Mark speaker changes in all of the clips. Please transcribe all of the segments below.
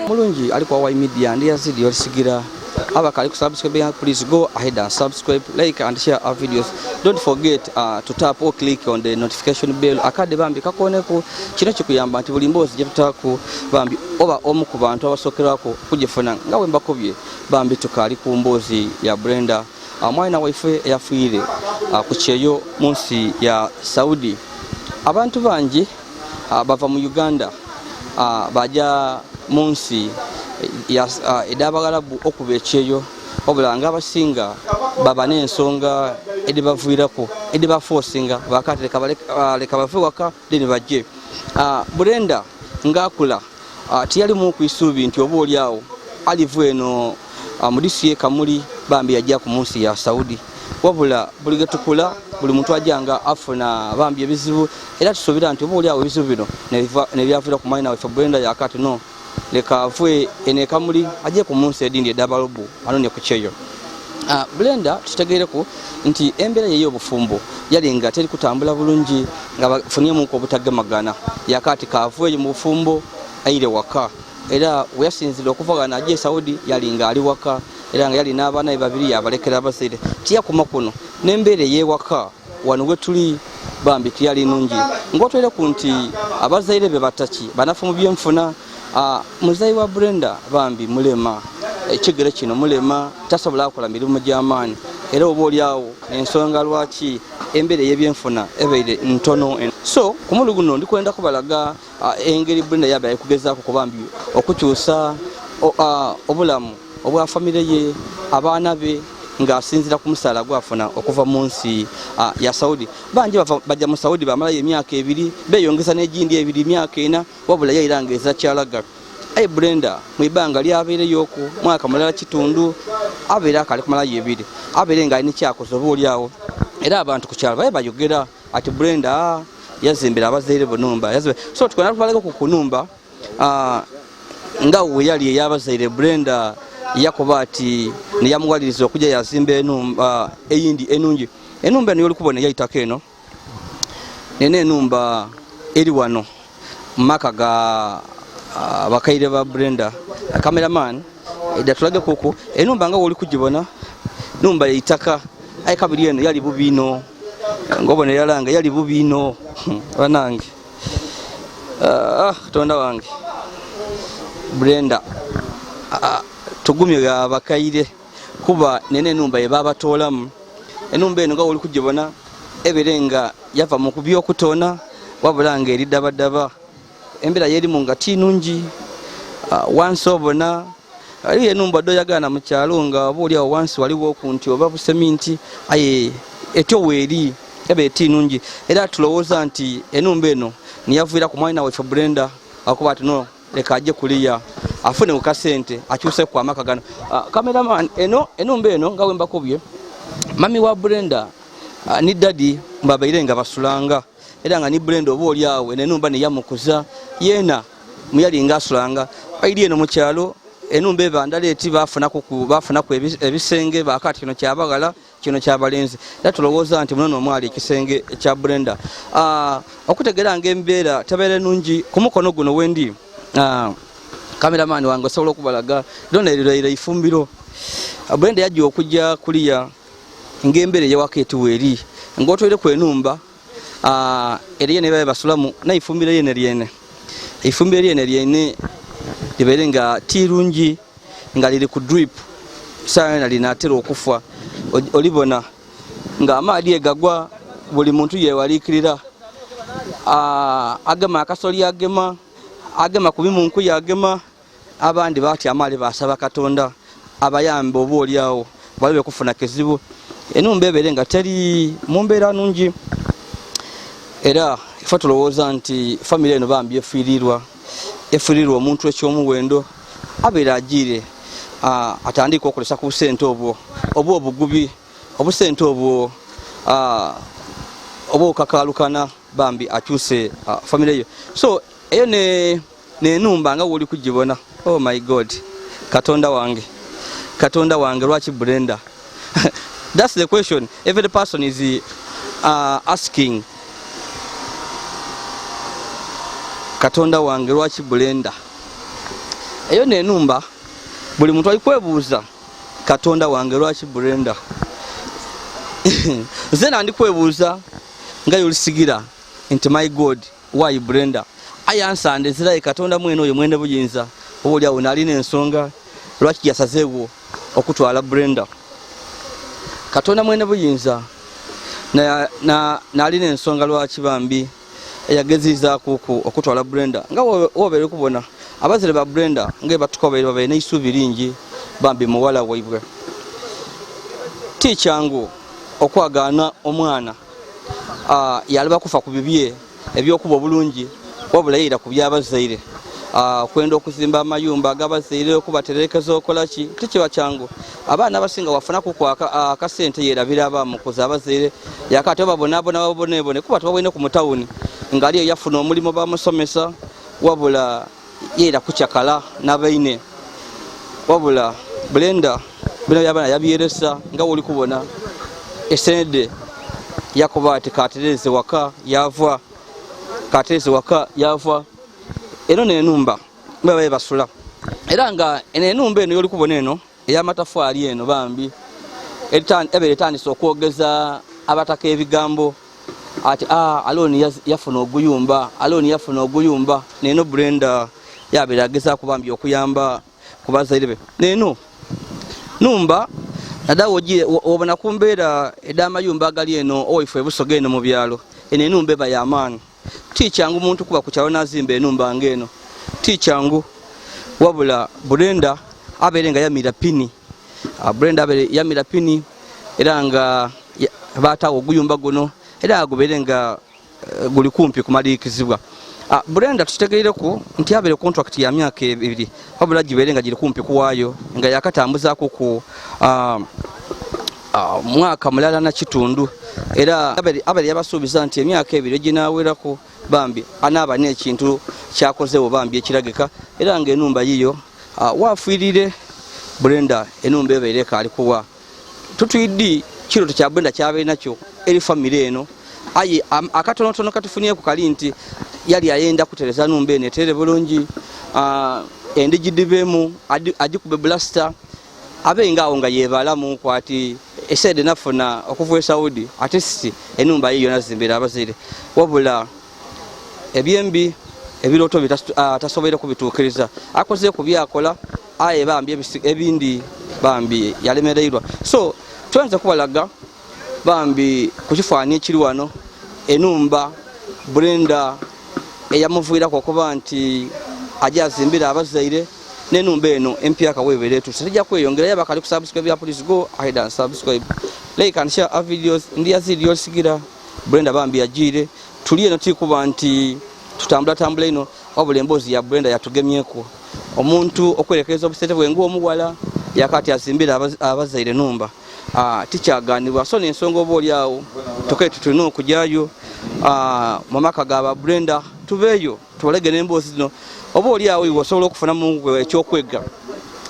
Speaker 1: Mulungi alikuwa wa media and Yazid Yolisigira. Abakali ku subscribe, please go ahead and subscribe, like and share our videos. Don't forget to tap or click on the notification bell. Akade bambi kakoneko kino kikuyamba nti buli mbozi gye tutaku bambi oba omu ku bantu abasokerako kugifuna nga we mbakobye bambi tukali ku mbozi ya Brenda mwana waife yafiire ku kyeyo munsi ya Saudi. Abantu bangi bava mu Uganda baja munsi ya edabagalabu okuba ekyeyo obulanga abasinga baba n'ensonga edibavuirako edibaforcinga bakati leka bave waka deni bajje. Brenda ngakula tiyali mu kwisubi nti oba oli awo alivu eno mudisi ye kamuli bambi yajja ku munsi ya Saudi wabula buli getukula buli muntu ajanga afuna bambi ebizibu era tusobira nti oba oli awo ebizibu bino ne byavira ku mwana waffe Brenda yakati no leka avue ene kamuli ajje ku munsi edindi edabalobu anone ku kyeyo. Brenda tutegeereko nti embera ye y'obufumbo yalinga teri kutambula bulungi nga bafunye ko obutagemagana yakati kavue mu bufumbo aire waka era weyasinzira okuvugana ajje Saudi yalinga ali waka era nga yali n'abaana babiri yabalekera abasire tiyakuma kuno n'embere ye waka wano wetuli bambi tiyali nungi ngotwere ku nti abazaire be bataki banafu mu byenfuna. Muzayi wa Brenda bambi mulema ekigere kino mulema tasobola kukola mirimu gy'amaanyi era oba oli awo ensonga lwaki embere y'ebyenfuna ebeire ntono. So ku mulu guno ndikwenda kubalaga engeri Brenda yabaye kugezaako ku bambi okukyusa obulamu obwa famire ye abaana be ng'asinzira ku musala gwafuna okuva mu nsi ya Saudi. Bangi bajja mu Saudi bamalayo emyaka 2 beyongeza n'egindi 2 myaka 4 wabula yayirangeza kyalaga. Brenda mwibanga lyabeereyo ku mwaka mulala kitundu abeera akali kumalayo 2 abeere nga alina kyakoze oba oli awo era abantu ku kyalo baye bayogera ati Brenda yazimbira abazaire bunumba. So tukona tubaleko ku kunumba nga we yali eyabazaire Brenda yakoba ati niyamuwaliriza okujja yazimba enumba eyindi enungi. Enumba niyo likubona yayitako eno nene enumba eri wano maka ga bakaire ba Brenda. Cameraman edatulage kuku enumba nga woli kugibona numba yayitaka ay kabiri eno yali bubino ngobone yalanga yali bubino banange tonda wange Brenda tugumye ga bakaire kuba nene numba ye baba tolamu enumba eno nga woli kugibona eberenga yava mu kubyo okutona wabulanga eri dabadaba embera yeri munga tinungi once obona ali enumba do yagana mu kyalo nga buli awo once waliwo kunti oba buseminti aye etyo weri ebe tinungi era tulowooza nti enumba eno niyavira ku mwana waffe Brenda akuba ati no leka ajje kuliya afune ukasente akyuse kwa maka gano. Cameraman enumba eno nga wemba kubye mami wa Brenda ni daddy mbabayirenga basulanga era nga ni Brenda oba oli awo enumba ne yamukuza yena muyalinga asulanga ayiri eno mu kyalo enumba ebandala eti bafuna ku ebisenge bakati kino kyabagala kino kyabalenzi era tulowooza nti munono omwali ekisenge ekya Brenda. Okutegera nga embeera tabeere nungi ku mukono guno wendi cameraman wange osobola okubalaga dona erira ifumbiro. Brenda yajja okujja kuliya ng'embere yewaka etuweeri ng'otwere ku enumba eriye ne baye basulamu na ifumbiro yene lyene ifumbiro lyene lyene libeere nga tirungi nga liri ku drip saana linatera okufa olibona nga amaadi egagwa buli muntu yewalikirira agema akasoli agema kubimunku yagema abandi bati amali basaba Katonda abayambe oba oli awo balibe kufuna kizibu. Enumba ebeere nga teri mu mbeera nungi era ifa tulowooza nti family eno bambi efiirirwa omuntu ekyomuwendo abeera agire atandika okolesa ku busente obwo oba obugubi obusente obwo oba okakalukana bambi akyuse family eyo. So eyo nenumba nga woli kugibona. Oh my God, Katonda wange lwaki Brenda That's the question every person is asking. Katonda wange lwaki blender? Eyo nenumba buli muntu alikwebuuza Katonda wange lwaki blender. Zena ndikwebuuza nga Yolisigira nti my God why blender? I answer ndezira Katonda mwene oyo mwene buyinza obuli awo nalina ensonga lwaki yasazeewo okutwala blender. Katonda mwene buyinza nalina ensonga lwaki bambi eyagezako okutwala blender nga wobere kubona abazire ba blender nga batukobere babe n'isubi lingi bambi muwala waibwe tichangu okwagana omwana yaliba kufa ku bibye ebyokuba bulungi wabula yira ku byabazaire kwenda okuzimba amayumba agabazaire okubaterekeza okolaki tikiba changu abaana abasinga wafuna ku akasente yerabira abamukoza abazaire yakati babonabone kuba tubawene ku mutawuni ngali yafuna omulimo bamusomesa wabula yera kuchakala nabaine wabula blender bino yabana yabiyeresa nga woli kubona esende yakobati katereze waka yava katereze waka yava eno nenumba babaye basula era nga enumba eno yoli kubona eno eyamatafaali eno bambi eberetandise okwogeza abataka ebigambo ati aloni yafuna oguyumba aloni yafuna oguyumba neno blender yabera agezako bambi okuyamba kubazaire be neno numba nadawo gire obona kumbeera edamayumba agali eno oifu ebusoga eno mu byalo ene numba eba yamaani tichangu muntu kuba kukyalo nazimba enumba ngeno tichangu wabula blender aberenga yamira pini blender abere yamira pini era nga batawo oguyumba guno era agoberenga guli kumpi kumalikizibwa blender tutegereeko nti abere contract ya myaka 2 wabula giberenga giri kumpi kuwayo nga yakatambuzaako ku mwaka mulala na kitundu era abere yabasuubiza nti emyaka 2 ginawerako bambi anaba n'ekintu kyakozewo bambi ekiragika era nga enumba yiyo wafiirire blender enumba ebeereka alikuwa tutwiddi kiroto kya blender kyabe nakyo eri family eno aye akatonotono katufunye ku kali nti yali ayenda kutereza numba ene tere bulungi endigidibemu ajikube blaster abenga awo nga yebalamu kwati esede nafuna okuvuye Saudi ate sisi enumba yiyo nazimbira abazire wabula ebyembi ebiroto bitasobera kubitukiriza akoze ku byakola aye bambi ebindi bambi yalemereirwa so twanza kubalaga bambi kukifani ekiri wano enumba blender eyamuvuira kuba nti ajazimbira abazaire nenumba eno empya kawebere tusijja kweyongera yaba kali kusubscribe ya please go ahead and subscribe like and share our videos ndi Yazid Yolisigira blender bambi yajire tuliye noti kuba nti tutambula ino wabula embozi ya blender yatugemyeko omuntu okwerekeza obusete bwengu omuwala yakati azimbira abazaire numba tichaganibwa so n'ensonga oboli awo toketu tulina okujayo mamaka gaba blender tubeyo tubalege n'embozi zino oboli awo iwo osobola okufuna mu ekyokwega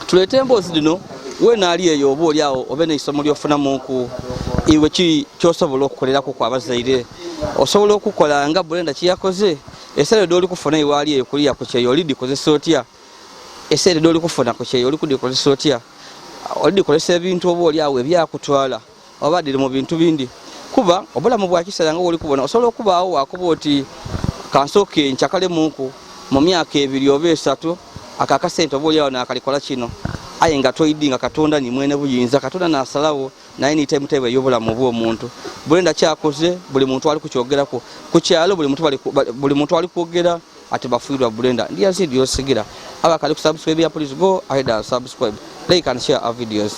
Speaker 1: tulete embozi zino wena ali eyo oboli awo obene isomo lyofuna munku iwe ki kyosobola okukolerako kwa bazaire osobola okukola nga blender kiyakoze esere doli kufuna iwe ali eyo kuliya ku kyeyo lidi kozesa otya esere doli kufuna ku kyeyo lidi kozesa otya olidi kolesa ebintu oboli awo ebyakutwala obadde mu bintu bindi kuba obulamu bwa kisala nga oli kubona osobola okubaawo wakuba oti kansoke nchakale munku mu myaka 2 oba 3 akakasente oboli awo nakalikola kino aye nga toyidinga Katonda ni mwene buyinza Katonda nasalawo naye ni time tebe yobulamu bwo omuntu blender kyakoze buli muntu ali kucyogerako ku kyalo buli muntu ali kwogera ati bafuirwa blender ndi Yazid Yolisigira abakali ku subscribe ya please go ahead and subscribe like and share our videos.